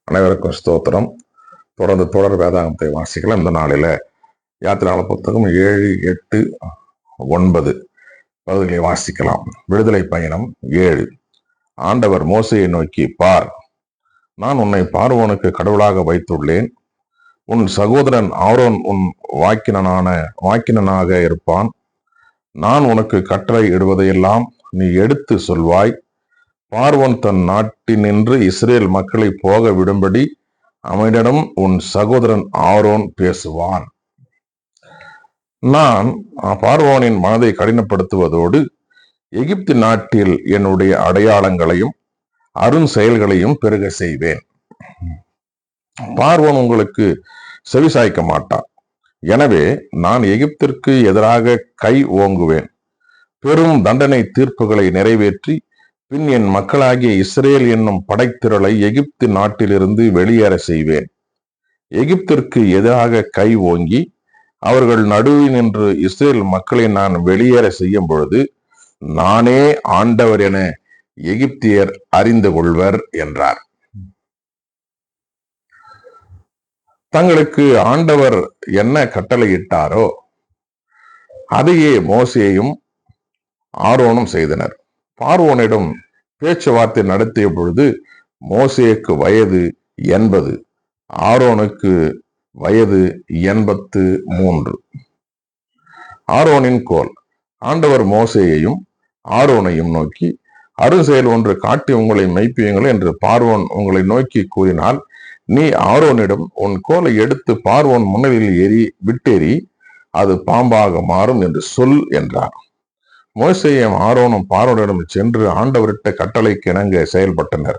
அனைவருக்கும் ஸ்தோத்திரம். தொடர்ந்து தொடர் வேதாகமத்தை வாசிக்கலாம். இந்த நாளில யாத்திராள புத்தகம் 7, 8, 9 பகுதிகளை வாசிக்கலாம். விடுதலை பயணம் 7. ஆண்டவர் மோசேயை நோக்கி, பார், நான் உன்னை பார்வோனுக்கு கடவுளாக வைத்துள்ளேன். உன் சகோதரன் ஆரோன் உன் வாக்கினனாக இருப்பான். நான் உனக்கு கட்டளை இடுவதையெல்லாம் நீ எடுத்து சொல்வாய். பார்வோன் தன் நாட்டினின்று இஸ்ரேல் மக்களை போக விடும்படி அவனிடம் உன் சகோதரன் ஆரோன் பேசுவான். நான் பார்வோனின் மனதை கடினப்படுத்துவதோடு எகிப்து நாட்டில் என்னுடைய அடையாளங்களையும் அருண் செயல்களையும் பெருக செய்வேன். பார்வோன் உங்களுக்கு செவிசாய்க்க மாட்டான். எனவே நான் எகிப்திற்கு எதிராக கை ஓங்குவேன். பெரும் தண்டனை தீர்ப்புகளை நிறைவேற்றி பின் என் மக்களாகிய இஸ்ரேல் என்னும் படைத்திரளை எகிப்து நாட்டிலிருந்து வெளியேற செய்வேன். எகிப்திற்கு எதிராக கை ஓங்கி அவர்கள் நடுவில் நின்று இஸ்ரேல் மக்களை நான் வெளியேற செய்யும் பொழுது நானே ஆண்டவர் என எகிப்தியர் அறிந்து கொள்வர் என்றார். தங்களுக்கு ஆண்டவர் என்ன கட்டளையிட்டாரோ அதையே மோசேயும் ஆரோனும் செய்தனர். பார்வோனிடம் பேச்சுவார்த்தை நடத்திய பொழுது மோசேக்கு வயது 80, ஆரோனுக்கு வயது 83. ஆரோனின் கோல். ஆண்டவர் மோசேயையும் ஆரோனையும் நோக்கி, அருசெயல் ஒன்று காட்டி உங்களை மெய்ப்பியுங்கள் என்று பார்வோன் உங்களை நோக்கி கூறினால், நீ ஆரோனிடம் உன் கோலை எடுத்து பார்வோன் முன்னிலையில் விட்டேறி அது பாம்பாக மாறும் என்று சொல் என்றார். மோசேயும் ஆரோனும் பார்வோனிடம் சென்று ஆண்டவரிட்ட கட்டளைக்கு இணங்க செயல்பட்டனர்.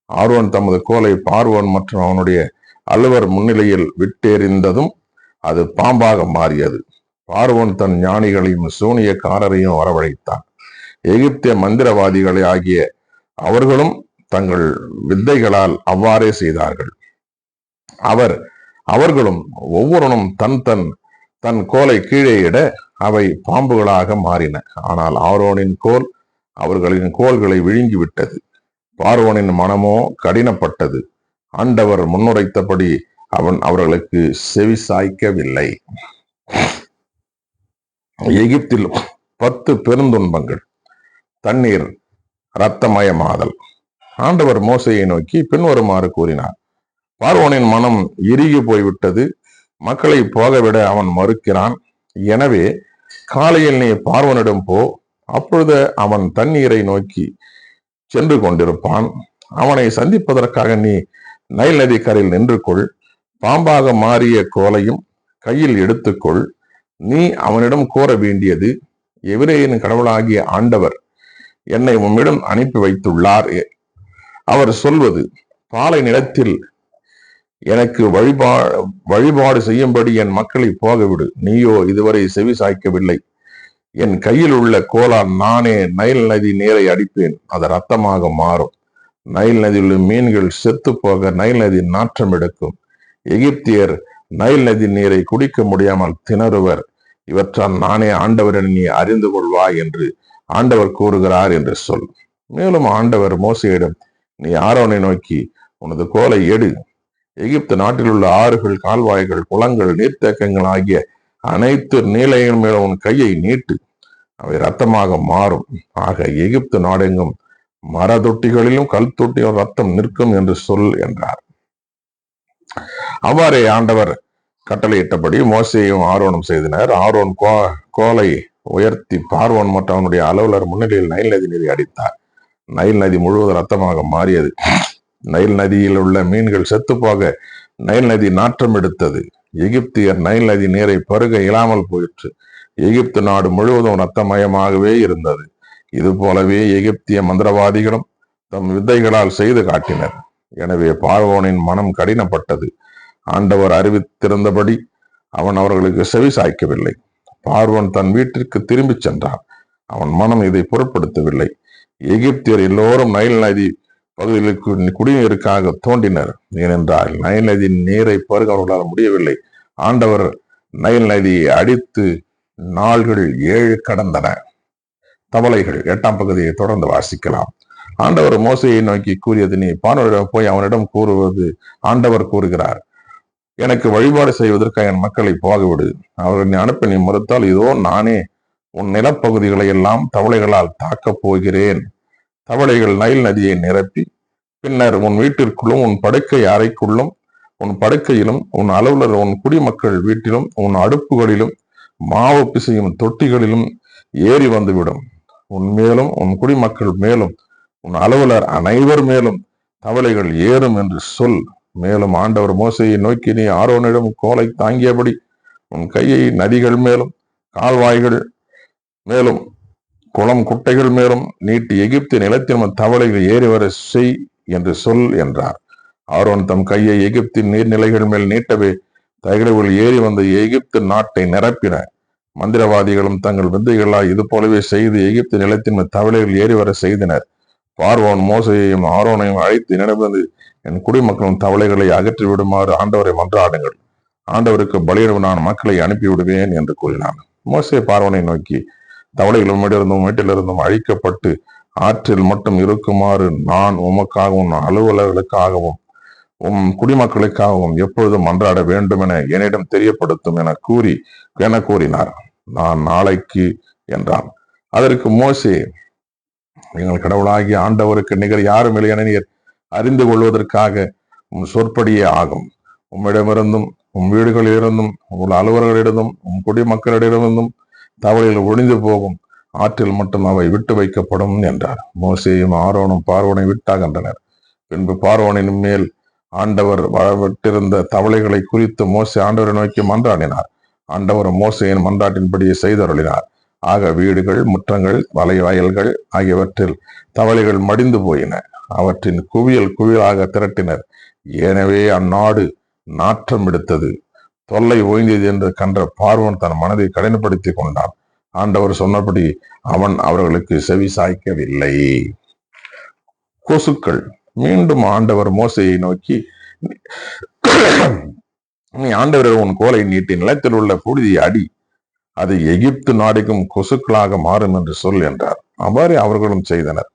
ஆரோன் தமது கோலை பார்வோன் மற்றும் அவனுடைய அலுவலர் முன்னிலையில் விட்டெறிந்ததும் அது பாம்பாக மாறியது. பார்வோன் தன் ஞானிகளையும் சூனியக்காரரையும் வரவழைத்தான். எகிப்திய மந்திரவாதிகளை ஆகிய அவர்களும் தங்கள் வித்தைகளால் அவ்வாறே செய்தார்கள். அவர்களும் ஒவ்வொருவனும் தன் கோலை கீழே இட அவை பாம்புகளாக மாறின. ஆனால் ஆரோனின் கோல் அவர்களின் கோல்களை விழுங்கிவிட்டது. பார்வோனின் மனமோ கடினப்பட்டது. ஆண்டவர் முன்னுரைத்தபடி அவன் அவர்களுக்கு செவி சாய்க்கவில்லை. எகிப்தில் 10 பெருந்துன்பங்கள். தண்ணீர் இரத்தமயமாதல். ஆண்டவர் மோசேயை நோக்கி பின்வருமாறு கூறினார். பார்வோனின் மனம் இறுகி போய்விட்டது. மக்களை போகவிட அவன் மறுக்கிறான். எனவே காலையில் நீ பார்வோனிடம் போ. அப்பொழுது அவன் தண்ணீரை நோக்கி சென்று கொண்டிருப்பான். அவனை சந்திப்பதற்காக நீ நைல் நதி கரையில் நின்று கொள். பாம்பாக மாறிய கோலையும் கையில் எடுத்துக்கொள். நீ அவனிடம் கோர வேண்டியது, எபிரேயரின் கடவுளாகிய ஆண்டவர் என்னை உம்மிடம் அனுப்பி வைத்துள்ளார். அவர் சொல்வது, பாலை நிலத்தில் எனக்கு வழிபாடு செய்யும்படி என் மக்களை போகவிடு. நீயோ இதுவரை செவி சாய்க்கவில்லை. என் கையில் உள்ள கோலால் நானே நைல் நதி நீரை அடிப்பேன். அது இரத்தமாக மாறும். நைல் நதியில் உள்ள மீன்கள் செத்து போக நைல் நதி நாற்றம் எடுக்கும். எகிப்தியர் நைல் நதி நீரை குடிக்க முடியாமல் திணறுவர். இவற்றால் நானே ஆண்டவர் என நீ அறிந்து கொள்வாய் என்று ஆண்டவர் கூறுகிறார் என்று சொல். மேலும் ஆண்டவர் மோசேயிடம், நீ ஆரோனை நோக்கி உனது கோலை எடு. எகிப்து நாட்டில் உள்ள ஆறுகள், கால்வாய்கள், குளங்கள், நீர்த்தேக்கங்கள் ஆகிய அனைத்து நீலையின் மேலும் உன் கையை நீட்டு. அவை இரத்தமாக மாறும். ஆக எகிப்து நாடெங்கும் மர தொட்டிகளிலும் கல் தொட்டியும் ரத்தம் நிற்கும் என்று சொல் என்றார். அவ்வாறே ஆண்டவர் கட்டளையிட்டபடி மோசேயும் ஆரோனும் செய்தனர். ஆரோன் கோலை உயர்த்தி பார்வோன் மற்றும் அவனுடைய அலுவலர் முன்னிலையில் நைல் நதி நீரை அடித்தார். நைல் நதி முழுவதும் ரத்தமாக மாறியது. நைல் நதியில் உள்ள மீன்கள் செத்து போக நைல் நதி நாற்றம் எடுத்தது. எகிப்தியர் நைல் நதி நீரை பருக இயலாமல் போயிற்று. எகிப்து நாடு முழுவதும் இரத்தமயமாகவே இருந்தது. இது போலவே எகிப்திய மந்திரவாதிகளும் தம் வித்தைகளால் செய்து காட்டினர். எனவே பார்வோனின் மனம் கடினப்பட்டது. ஆண்டவர் அறிவித்திருந்தபடி அவன் அவர்களுக்கு செவி சாய்க்கவில்லை. பார்வோன் தன் வீட்டிற்கு திரும்பி சென்றான். அவன் மனம் இதை பொருட்படுத்தவில்லை. எகிப்தியர் எல்லோரும் நைல் நதி பகுதிகளுக்கு குடிநீருக்காக தோண்டினர். ஏனென்றால் நைல் நதி நீரை பருக அவர்களால் முடியவில்லை. ஆண்டவர் நைல் நதியை அடித்து நாள்கள் 7 கடந்தன. தவளைகள் 8ஆம் பகுதியை தொடர்ந்து வாசிக்கலாம். ஆண்டவர் மோசையை நோக்கி கூறியது, நீ பார்வோனிடம் போய் அவனிடம் கூறுவது, ஆண்டவர் கூறுகிறார், எனக்கு வழிபாடு செய்வதற்காக என் மக்களை போகவிடு. அவர்கள் நீ அனுப்ப நீ மறுத்தால், இதோ நானே உன் நிலப்பகுதிகளை எல்லாம் தவளைகளால் தாக்கப் போகிறேன். தவளைகள் நைல் நதியை நிரப்பி பின்னர் உன் வீட்டிற்குள்ளும் உன் படுக்கை அறைக்குள்ளும் உன் படுக்கையிலும் உன் அலுவலர் உன் குடிமக்கள் வீட்டிலும் உன் அடுப்புகளிலும் மாவு பிசையும் தொட்டிகளிலும் ஏறி வந்துவிடும். உன் மேலும் உன் குடிமக்கள் மேலும் உன் அலுவலர் அனைவர் மேலும் தவளைகள் ஏறும் என்று சொல். மேலும் ஆண்டவர் மோசையை நோக்கி, நீ ஆரோனிடம் கோலை தாங்கியபடி உன் கையை நதிகள் மேலும் கால்வாய்கள் மேலும் குளம் குட்டைகள் மேலும் நீட்டி எகிப்து நிலத்தின் தவளைகள் ஏறி வர செய் என்று சொல் என்றார். ஆரோன் தம் கையை எகிப்தின் நீர்நிலைகள் மேல் நீட்டவே தகடுகள் ஏறி வந்த எகிப்து நாட்டை நிரப்பின. மந்திரவாதிகளும் தங்கள் வித்தைகளால் இது போலவே செய்து எகிப்து நிலத்தின் தவளைகள் ஏறி வர செய்தனர். பார்வோன் மோசையையும் ஆரோனையும் அழைத்து, என்னிடமிருந்து என் குடிமக்களும் தவளைகளை அகற்றி விடுமாறு ஆண்டவரை மன்றாடுங்கள். ஆண்டவருக்கு பலியிட நான் மக்களை அனுப்பிவிடுவேன் என்று கூறினான். மோசே பார்வோனை நோக்கி, தவளைகள் உம்மிடமிருந்தும் வீட்டிலிருந்தும் அழிக்கப்பட்டு ஆற்றில் மட்டும் இருக்குமாறு நான் உமக்காகவும் அலுவலர்களுக்காகவும் உம் குடிமக்களுக்காகவும் எப்பொழுதும் மன்றாட வேண்டும் என என்னிடம் தெரியப்படுத்தும் என கூறினார். நான் நாளைக்கு என்றான். அதற்கு மோசே, எங்கள் கடவுளாகிய ஆண்டவருக்கு நிகர் யாரும் இல்லை என நீர் அறிந்து கொள்வதற்காக உம் சொற்படியே ஆகும். உம்மிடமிருந்தும் உம் வீடுகளிலிருந்தும் உங்கள் அலுவலர்களிடமும் உம் குடிமக்களிடமிருந்தும் தவளைகள் ஒழிந்து போகும், ஆற்றில் மட்டும் அவை விட்டு வைக்கப்படும் என்றார். மோசேயும் ஆரோனும் பார்வோனை விட்டாகின்றனர். பின்பு பார்வோனின் மேல் ஆண்டவர் வரவிட்டிருந்த தவளைகளை குறித்து மோசே ஆண்டவரை நோக்கி மன்றாடினார். ஆண்டவர் மோசையின் மன்றாட்டின்படியே செய்தருளினார். ஆக வீடுகள், முற்றங்கள், வயல்கள் ஆகியவற்றில் தவளைகள் மடிந்து போயின. அவற்றின் குவியல் குவியலாக திரட்டினர். எனவே அந்நாடு நாற்றம் எடுத்தது. தொல்லை ஓய்ந்தது என்று கன்ற பார்வோன் தன் மனதை கடினப்படுத்தி கொண்டான். ஆண்டவர் சொன்னபடி அவன் அவர்களுக்கு செவி சாய்க்கவில்லை. கொசுக்கள். மீண்டும் ஆண்டவர் மோசையை நோக்கி, நீ ஆண்டவர் உன் கோலை நீட்டி நிலத்தில் உள்ள புழுதியை அடி, அது எகிப்து நாடுக்கும் கொசுக்களாக மாறும் என்று சொல் என்றார். அவ்வாறு அவர்களும் செய்தனர்.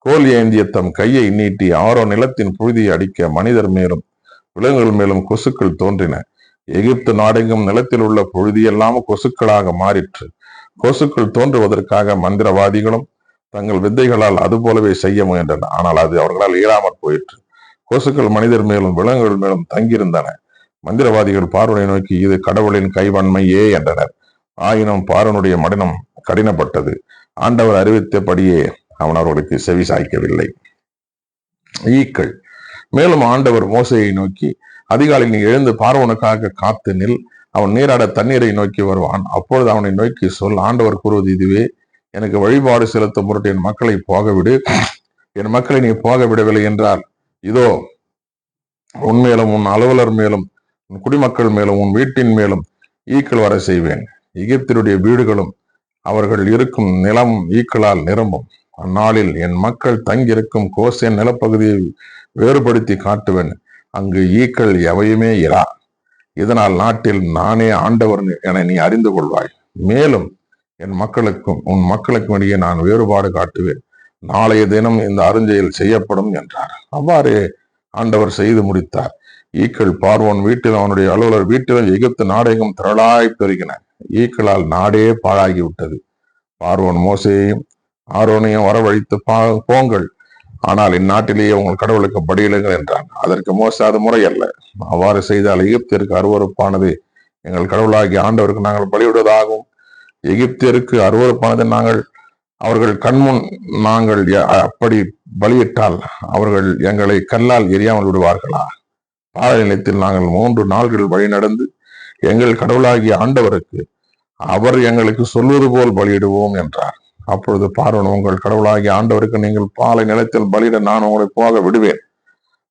கோல் ஏந்திய தம் கையை நீட்டி ஆரோ நிலத்தின் புழுதியை அடிக்க மனிதர் மேலும் விலங்குகள் மேலும் கொசுக்கள் தோன்றின. எகிப்து நாடெங்கும் நிலத்தில் உள்ள புழுதியெல்லாம் கொசுக்களாக மாறிற்று. கொசுக்கள் தோன்றுவதற்காக மந்திரவாதிகளும் தங்கள் வித்தைகளால் அது போலவே செய்ய முயன்றனர். ஆனால் அது அவர்களால் இயலாமற் போயிற்று. கொசுக்கள் மனிதர் மேலும் விலங்குகள் மேலும் தங்கியிருந்தன. மந்திரவாதிகள் பார்வனை நோக்கி, இது கடவுளின் கைவன்மையே என்றனர். ஆயினும் பார்வனுடைய மடினம் கடினப்பட்டது. ஆண்டவர் அறிவித்தபடியே அவன் அவர்களுக்கு செவி சாய்க்கவில்லை. ஈக்கள். மேலும் ஆண்டவர் மோசையை நோக்கி, அதிகாலை நீ எழுந்து பார்வோனுக்காக காத்து நில். அவன் நீராட தண்ணீரை நோக்கி வருவான். அப்பொழுது அவனை நோக்கி சொல், ஆண்டவர் கூறுவது இதுவே, எனக்கு வழிபாடு செலுத்தும் பொருட்டு என் மக்களை போகவிடு. என் மக்களை நீ போக விடவில்லை என்றால், இதோ உன் மேலும் உன் அலுவலர் மேலும் உன் குடிமக்கள் மேலும் உன் வீட்டின் மேலும் ஈக்கள் வர செய்வேன். எகிப்தினுடைய வீடுகளும் அவர்கள் இருக்கும் நிலம் ஈக்களால் நிரம்பும். அந்நாளில் என் மக்கள் தங்கியிருக்கும் கோசேன் நிலப்பகுதியை வேறுபடுத்தி காட்டுவேன். அங்கு ஈக்கள் எவையுமே இரா. இதனால் நாட்டில் நானே ஆண்டவர் என நீ அறிந்து கொள்வாய். மேலும் என் மக்களுக்கும் உன் மக்களுக்கும் இடையே நான் வேறுபாடு காட்டுவேன். நாளைய தினம் இந்த அருஞ்செயல் செய்யப்படும் என்றார். அவ்வாறு ஆண்டவர் செய்து முடித்தார். ஈக்கள் பார்வோன் வீட்டிலும் அவனுடைய அலுவலர் வீட்டிலும் எகிப்து நாடெங்கும் திரளாய் பெருகின. ஈக்களால் நாடே பாழாகிவிட்டது. பார்வோன் மோசையையும் ஆரோனையும் வரவழைத்து போங்கள், ஆனால் இந்நாட்டிலேயே உங்கள் கடவுளுக்கு படியிடுங்கள் என்றான். அதற்கு மோசே, அது முறையல்ல. அவ்வாறு செய்தால் எகிப்திற்கு அருவருப்பானது எங்கள் கடவுளாகிய ஆண்டவருக்கு நாங்கள் பலியிடுவதாகவும், எகிப்திற்கு அருவருப்பானது அவர்கள் கண்முன் நாங்கள் அப்படி பலியிட்டால் அவர்கள் எங்களை கல்லால் எரியாமல் விடுவார்களா? பாலை நிலத்தில் நாங்கள் 3 நாள்கள் வழி நடந்து எங்கள் கடவுளாகிய ஆண்டவருக்கு அவர் எங்களுக்கு சொல்வது போல் பலியிடுவோம் என்றார். அப்பொழுது பார்வோன், உங்கள் கடவுளாகிய ஆண்டவருக்கு நீங்கள் பாலை நிலத்தில் பலியிட நான் உங்களை போக விடுவேன்.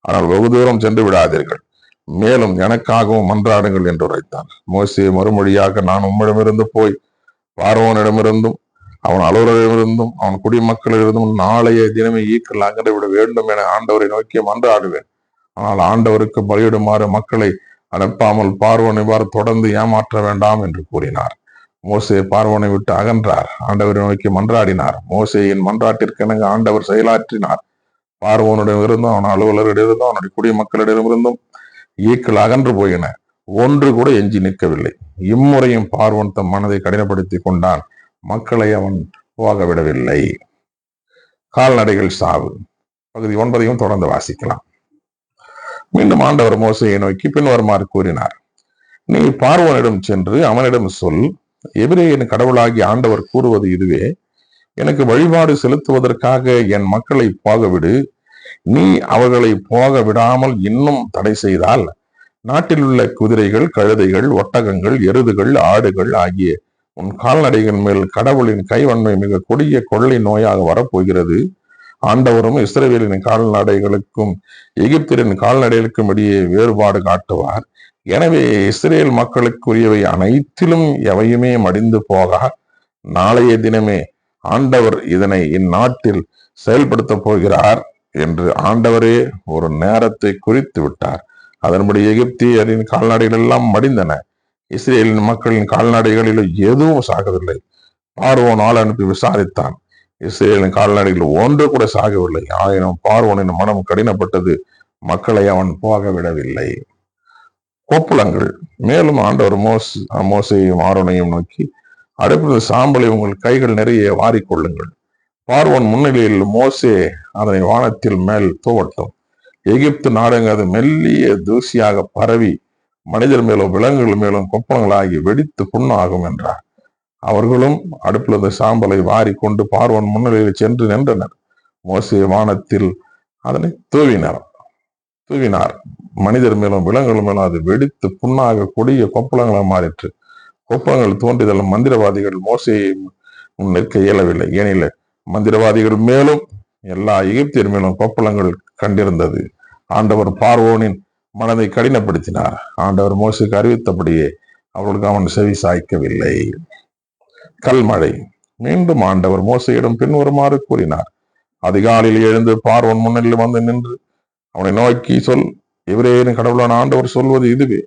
ஆனால் வெகு தூரம் சென்று விடாதீர்கள். மேலும் எனக்காகவும் மன்றாடுங்கள் என்று உரைத்தான். மோசே மறுமொழியாக, நான் உம்மிடமிருந்து போய் பார்வோனிடமிருந்தும் அவன் அலுவலரிடமிருந்தும் அவன் குடிமக்களிலிருந்தும் நாளைய தினமே ஈக்கள் அகன்று விட வேண்டும் என ஆண்டவரை நோக்கி மன்றாடுவேன். ஆனால் ஆண்டவருக்கு பலியிடுமாறு மக்களை அனுப்பாமல் பார்வோன் இவ்வாறு தொடர்ந்து ஏமாற்ற வேண்டாம் என்று கூறினார். மோசே பார்வோனை விட்டு அகன்றார். ஆண்டவரை நோக்கி மன்றாடினார். மோசேயின் மன்றாட்டிற்கு ஆண்டவர் செயலாற்றினார். பார்வோனிடம் இருந்தும் அவன் அலுவலரிடமிருந்தும் அவனுடைய குடிமக்களிடமிருந்தும் ஈக்கள் அகன்று போயின, ஒன்று கூட எஞ்சி நிற்கவில்லை. இம்முறையும் பார்வோன் தம் மனதை கடினப்படுத்தி கொண்டான், மக்களை அவன் போக விடவில்லை. கால்நடைகள் சாவு பகுதி 9 தொடர்ந்து வாசிக்கலாம். மீண்டும் ஆண்டவர் மோசையை நோக்கி பின்வருமாறு கூறினார்: நீ பார்வோனிடம் சென்று அவனிடம் சொல், எபிரேயரின் கடவுளாகி ஆண்டவர் கூறுவது இதுவே: எனக்கு வழிபாடு செலுத்துவதற்காக என் மக்களை போகவிடு. நீ அவர்களை போக விடாமல் இன்னும் தடை செய்தால், நாட்டில் உள்ள குதிரைகள், கழுதைகள், ஒட்டகங்கள், எருதுகள், ஆடுகள் ஆகிய உன் கால்நடைகள் மேல் கடவுளின் கைவன்மை மிக கொடிய கொள்ளை நோயாக வரப்போகிறது. ஆண்டவரும் இஸ்ரவேலின் கால்நடைகளுக்கும் எகிப்தின் கால்நடைகளுக்கும் இடையே வேறுபாடு காட்டுவார். எனவே இஸ்ரேல் மக்களுக்குரியவை அனைத்திலும் எவையுமே மடிந்து போகா. நாளைய தினமே ஆண்டவர் இதனை இந்நாட்டில் செயல்படுத்த போகிறார் என்று ஆண்டவரே ஒரு நேரத்தை குறித்து விட்டார். அதன்படி எகிப்தியரின் கால்நடைகள் எல்லாம் மடிந்தன. இஸ்ரேலின் மக்களின் கால்நடைகளில் எதுவும் சாகவில்லை. பார்வோன் ஆள் அனுப்பி விசாரித்தான். இஸ்ரேலின் கால்நடைகள் ஒன்று கூட சாகவில்லை. ஆயினும் பார்வோனின் மனம் கடினப்பட்டது, மக்களை அவன் போக விடவில்லை. கொப்புளங்கள். மேலும் ஆண்டவர் மோசையும் ஆரோனையும் நோக்கி, அடுப்பில் சாம்பலை உங்கள் கைகள் நிறைய வாரிக்கொள்ளுங்கள். பார்வோன் முன்னிலையில் மோசே அதனை வானத்தில் மேல் தூவட்டும். எகிப்து நாடுங்க அது மெல்லிய தூசியாக பரவி மனிதர் மேலும் விலங்குகள் மேலும் கொப்பளங்களாகி வெடித்து புண்ணாகும் என்றார். அவர்களும் அடுப்பிலிருந்த சாம்பலை வாரி கொண்டு பார்வோன் முன்னிலையில் சென்று நின்றனர். மோசே வானத்தில் அதனை தூவினார். மனிதர் மேலும் விலங்குகள் மேலும் அது வெடித்து புண்ணாக கொடிய கொப்பளங்களாக மாறிற்று. கொப்பளங்கள் தோன்றிதல் மந்திரவாதிகள் மோசையை நிற்க இயலவில்லை. ஏனில் மந்திரவாதிகள் மேலும் எல்லா எகிப்தியர் மேலும் கொப்பளங்கள் கண்டிருந்தது. ஆண்டவர் பார்வோனின் மனதை கடினப்படுத்தினார். ஆண்டவர் மோசைக்கு அறிவித்தபடியே அவர்களுக்கு அவன் செவி சாய்க்கவில்லை. கல்மழை. மீண்டும் ஆண்டவர் மோசையிடம் பின்வருமாறு கூறினார்: அதிகாலையில் எழுந்து பார்வோன் முன்னில் வந்து நின்று அவனை நோக்கி சொல், எபிரேயரின் கடவுளான ஆண்டவர் சொல்வது இதுவே: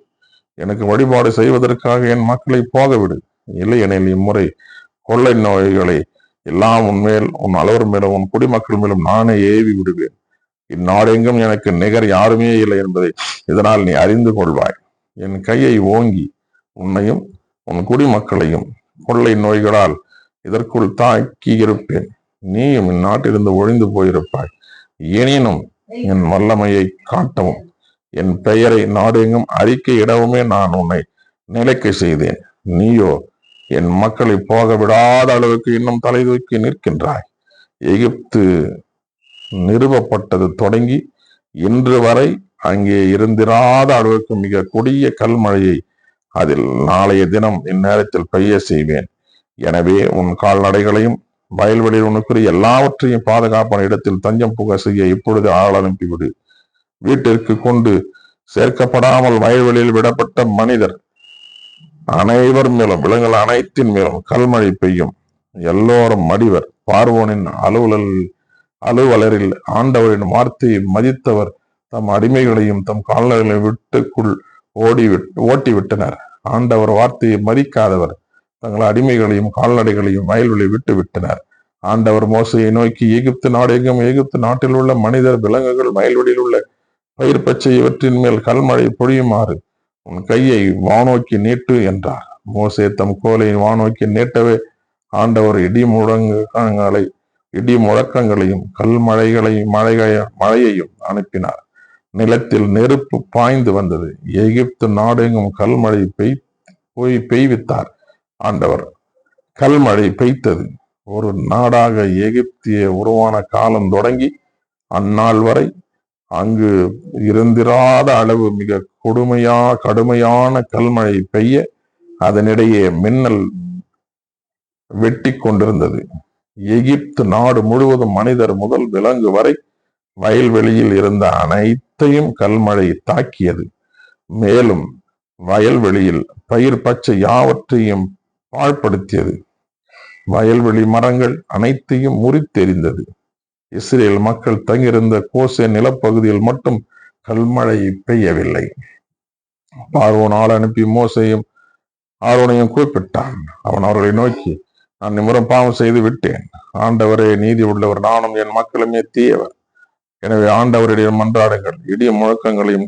எனக்கு வழிபாடு செய்வதற்காக என் மக்களை போகவிடு. இல்லையெனில் இம்முறை கொள்ளை நோய்களை எல்லாம் உன்மேல், உன் அளவர் மேலும், உன் குடிமக்கள் மேலும் நானே ஏவி விடுவேன். இந்நாடெங்கும் எனக்கு நிகர் யாருமே இல்லை என்பதை இதனால் நீ அறிந்து கொள்வாய். என் கையை ஓங்கி உன்னையும் உன் குடிமக்களையும் கொள்ளை நோய்களால் இதற்குள் தாக்கி இருப்பேன். நீயும் இந்நாட்டிலிருந்து ஒழிந்து போயிருப்பாய். எனினும் என் வல்லமையை காட்டவும் என் பெயரை நாடெங்கும் அறிக்கையிடவுமே நான் உன்னை நிலைக்க செய்தேன். நீயோ என் மக்களை போக விடாத அளவுக்கு இன்னும் தலை தூக்கி நிற்கின்றாய். எகிப்து நிறுவப்பட்டது தொடங்கி இன்று வரை அங்கே இருந்திராத அளவுக்கு மிக கொடிய கல்மழையை அதில் நாளைய தினம் இந்நேரத்தில் பெய்ய செய்வேன். எனவே உன் கால்நடைகளையும் வயல்வெளியில் உனக்குரிய எல்லாவற்றையும் பாதுகாப்பான இடத்தில் தஞ்சம் புக செய்ய இப்பொழுது ஆள் அனுப்பிவிடு. வீட்டிற்கு கொண்டு சேர்க்கப்படாமல் வயல்வெளியில் விடப்பட்ட மனிதர் அனைவர் மேலும் விலங்குகள் அனைத்தின் மேலும் கல்மழை பெய்யும். எல்லோரும் மடிவர். பார்வோனின் அலுவலரில் ஆண்டவரின் வார்த்தையை மதித்தவர் தம் அடிமைகளையும் தம் கால்நடைகளையும் வீட்டுக்குள் ஓட்டிவிட்டனர். ஆண்டவர் வார்த்தையை மதிக்காதவர் தங்கள் அடிமைகளையும் கால்நடைகளையும் வயல்வெளி விட்டு விட்டனர். ஆண்டவர் மோசையை நோக்கி, எகிப்து நாடு எங்கும் எகிப்து நாட்டில் உள்ள மனிதர், விலங்குகள், வயல்வெளியில் உள்ள பயிர் பச்சை இவற்றின் மேல் கல்மழை பொழியுமாறு உன் கையை வானோக்கி நீட்டு என்றார். மோசே தம் கோலை வானோக்கி நீட்டவே ஆண்டவர் இடி முழக்கங்களையும் மழையையும் அனுப்பினார். நிலத்தில் நெருப்பு பாய்ந்து வந்தது. எகிப்து நாடெங்கும் கல்மழை பெய்வித்தார். ஆண்டவர் கல்மழை பெய்த்தது. ஒரு நாடாக எகிப்திய உருவான காலம் தொடங்கி அந்நாள் வரை அங்கு இருந்திராத அளவு மிக கடுமையான கல்மழை பெய்ய அதனிடையே மின்னல் வெட்டி கொண்டிருந்தது. எகிப்து நாடு முழுவதும் மனிதர் முதல் விலங்கு வரை வயல்வெளியில் இருந்த அனைத்தையும் கல்மழை தாக்கியது. மேலும் வயல்வெளியில் பயிர் பச்சை யாவற்றையும் பாழ்படுத்தியது. வயல்வெளி மரங்கள் அனைத்தையும் முறித்தெறிந்தது. இஸ்ரேல் மக்கள் தங்கியிருந்த கோசேன் நிலப்பகுதியில் மட்டும் கல்மழை பெய்யவில்லை. பார்வோன் ஆள் அனுப்பி மோசையும் ஆரோனையும் கூப்பிட்டான். அவன் அவர்களை நோக்கி, நான் இம்முறை பாவம் செய்து விட்டேன். ஆண்டவரே நீதி உள்ளவர், நானும் என் மக்களுமே தீயவர். எனவே ஆண்டவரிடம் மன்றாடுங்கள். இடி முழக்கங்களையும்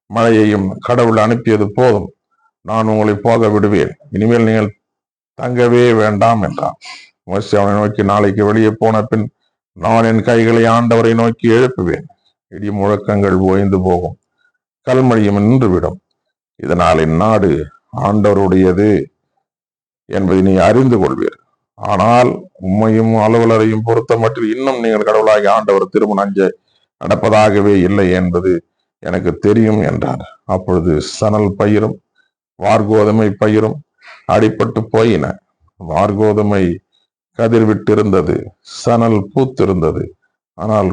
மழையையும் கடவுள் அனுப்பியது போதும், நான் உங்களை போக விடுவேன், இனிமேல் நீங்கள் தங்கவே வேண்டாம் என்றான். மோசே அவனை நோக்கி, நாளைக்கு வெளியே போன பின் நான் என் கைகளை ஆண்டவரை நோக்கி எழுப்புவேன், இடி முழக்கங்கள் ஓய்ந்து போகும், கல்மழையும் நின்றுவிடும், இதனால் இந்நாடு ஆண்டவருடையது என்பதை நீ அறிந்து கொள்வீர். ஆனால் உம்மையும் அலுவலரையும் பொறுத்த மட்டும் இன்னும் நீங்கள் கடவுளாகி ஆண்டவர் திரும்ப அஞ்ச நடப்பதாகவே இல்லை என்பது எனக்கு தெரியும் என்றார். அப்பொழுது சணல் பயிரும் வார்கோதுமை பயிரும் அடிபட்டு போயின. வார்கோதுமை கதிர் விட்டிருந்தது, சணல் பூத்திருந்தது. ஆனால்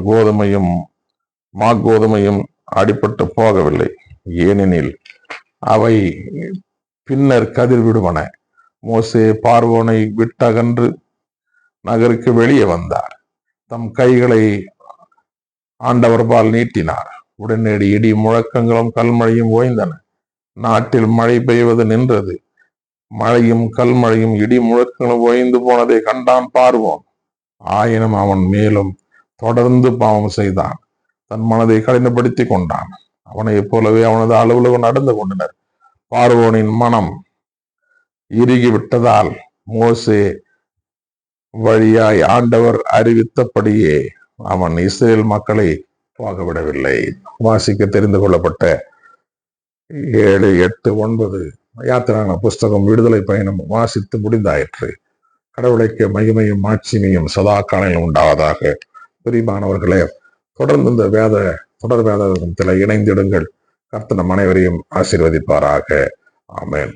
மாக்கோதுமையும் அடிபட்டு போகவில்லை, ஏனெனில் அவை பின்னர் கதிர் விடுவன. மோசே பார்வோனை விட்டகன்று நகருக்கு வெளியே வந்தார். தம் கைகளை ஆண்டவர்பால் நீட்டினார். உடனடி இடி முழக்கங்களும் கல்மழையும் ஓய்ந்தன. நாட்டில் மழை பெய்வது நின்றது. மழையும் கல்மழையும் இடி முழக்கங்களும் ஓய்ந்து போனதை கண்டான் பார்வோன். ஆயினும் அவன் மேலும் தொடர்ந்து பாவம் செய்தான், தன் மனதை கடினப்படுத்தி கொண்டான். அவனைப் போலவே அவனது அலுவலகம் நடந்து கொண்டனர். பார்வோனின் மனம் இறுகிவிட்டதால் மோசே வழியாய் ஆண்டவர் அறிவித்தபடியே அவன் இஸ்ரேல் மக்களை போகவிடவில்லை. வாசிக்க தெரிந்து கொள்ளப்பட்ட 7, 8, 9 யாத்திரான புஸ்தகம் விடுதலை பயணம் வாசித்து முடிந்தாயிற்று. கடவுளுக்கு மகிமையும் மாட்சிமையும் சதா காலையில் உண்டாவதாக. பிரியமானவர்களே, தொடர்ந்து இந்த தொடர் வேதத்தில் இணைந்திடுங்கள். கர்த்தர் நம் அனைவரையும் ஆசீர்வதிப்பாராக. ஆமென்.